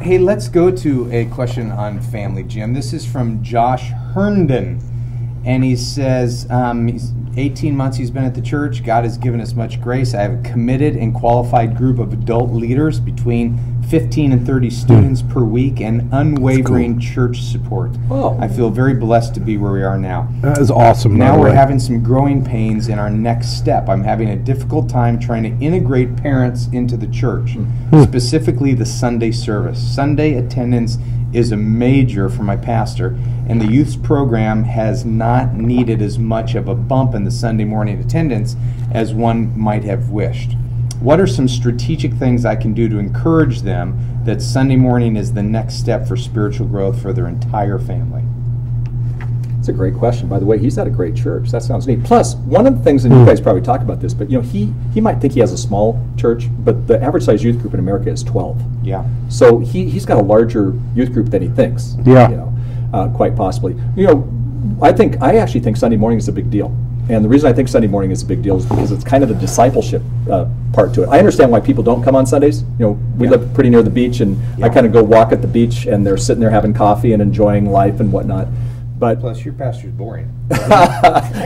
Hey, let's go to a question on family, Jim. This is from Josh Herndon. And he says, he's 18 months he's been at the church. God has given us much grace. I have a committed and qualified group of adult leaders, between 15 and 30 students per week, and unwavering church support. Oh. I feel very blessed to be where we are now. That is awesome. Now we're having some growing pains in our next step. I'm having a difficult time trying to integrate parents into the church, specifically the Sunday service. Sunday attendance is a major for my pastor, and the youth program has not needed as much of a bump in the Sunday morning attendance as one might have wished. What are some strategic things I can do to encourage them that Sunday morning is the next step for spiritual growth for their entire family? That's a great question. By the way, he's at a great church. That sounds neat. Plus, one of the things, and you guys probably talk about this, but he might think he has a small church, but the average size youth group in America is 12. Yeah. So he's got a larger youth group than he thinks. Yeah. Quite possibly. I actually think Sunday morning is a big deal. And the reason I think Sunday morning is a big deal is because it's kind of the discipleship part to it. I understand why people don't come on Sundays. We live pretty near the beach, and I kind of go walk at the beach, and they're sitting there having coffee and enjoying life and whatnot. But plus, your pastor's boring.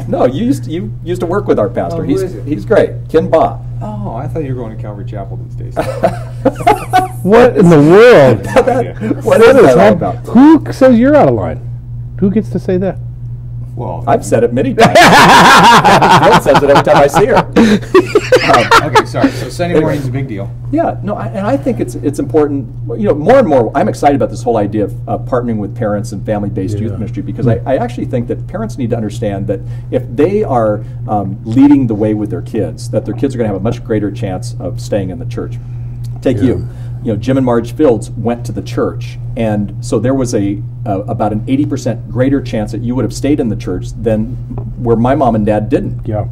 No, you used to work with our pastor. Oh, who is it? He's great, Ken Ba. Oh, I thought you were going to Calvary Chapel these days. What in the world? What is that all about? Who says you're out of line? Who gets to say that? Well, I've said it many times. Ken says it every time I see her. Okay, sorry. So Sunday morning's a big deal. Yeah, no, and I think it's important. More and more, I'm excited about this whole idea of partnering with parents and family-based youth ministry, because I actually think that parents need to understand that if they are leading the way with their kids, that their kids are going to have a much greater chance of staying in the church. Take you. Jim and Marge Fields went to the church, and so there was about an 80% greater chance that you would have stayed in the church than where my mom and dad didn't. Yeah.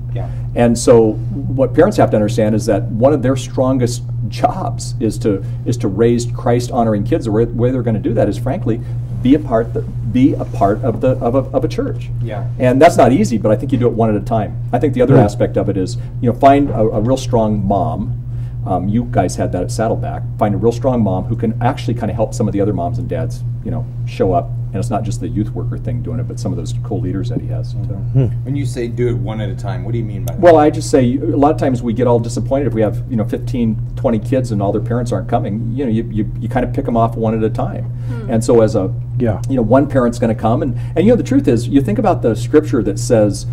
And so what parents have to understand is that one of their strongest jobs is to raise Christ-honoring kids. The way they're going to do that is, frankly, be a part of a church. Yeah. And that's not easy, but I think you do it one at a time. I think the other aspect of it is, find a real strong mom. You guys had that at Saddleback. Find a real strong mom who can actually kind of help some of the other moms and dads, show up. And it's not just the youth worker thing doing it, but some of those co-leaders that he has. When you say do it one at a time, what do you mean by that? Well, I just say a lot of times we get all disappointed if we have 15, 20 kids and all their parents aren't coming. You kind of pick them off one at a time. And so as one parent's going to come, and the truth is, you think about the scripture that says,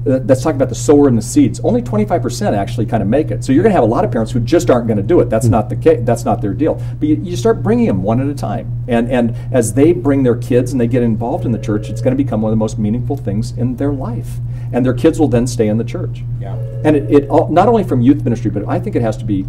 that's talking about the sower and the seeds. Only 25% actually kind of make it. So you're going to have a lot of parents who just aren't going to do it. That's not the case. That's not their deal. But you start bringing them one at a time, and as they bring their kids and they get involved in the church, it's going to become one of the most meaningful things in their life. And their kids will then stay in the church. Yeah. And it not only from youth ministry, but I think it has to be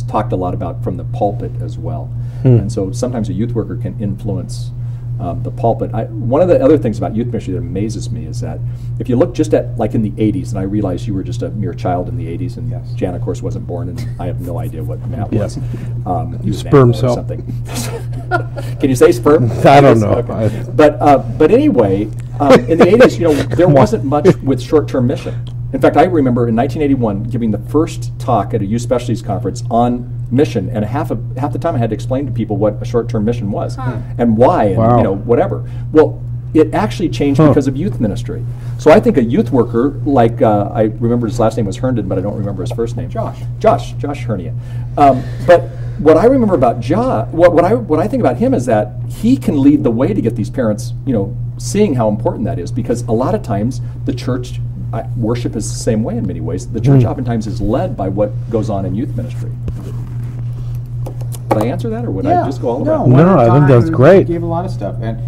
talked a lot about from the pulpit as well. And so sometimes a youth worker can influence the pulpit. One of the other things about youth ministry that amazes me is that if you look just at, like, in the 80s, and I realize you were just a mere child in the 80s, and Jan, of course, wasn't born, and I have no idea what Matt was. He was sperm cell. Something. Can you say sperm? I don't know. Okay. But anyway, in the 80s, there wasn't much with short-term mission. In fact, I remember in 1981 giving the first talk at a youth specialties conference on mission, and half the time I had to explain to people what a short-term mission was and why, and whatever. Well, it actually changed because of youth ministry. So I think a youth worker, like I remember his last name was Herndon, but I don't remember his first name. Josh Hernia. But what I remember about Josh, what I think about him is that he can lead the way to get these parents, seeing how important that is, because a lot of times the church. Worship is the same way in many ways. The church oftentimes is led by what goes on in youth ministry. Did I answer that, or would I just go all around? No, I think that's great. You gave a lot of stuff, and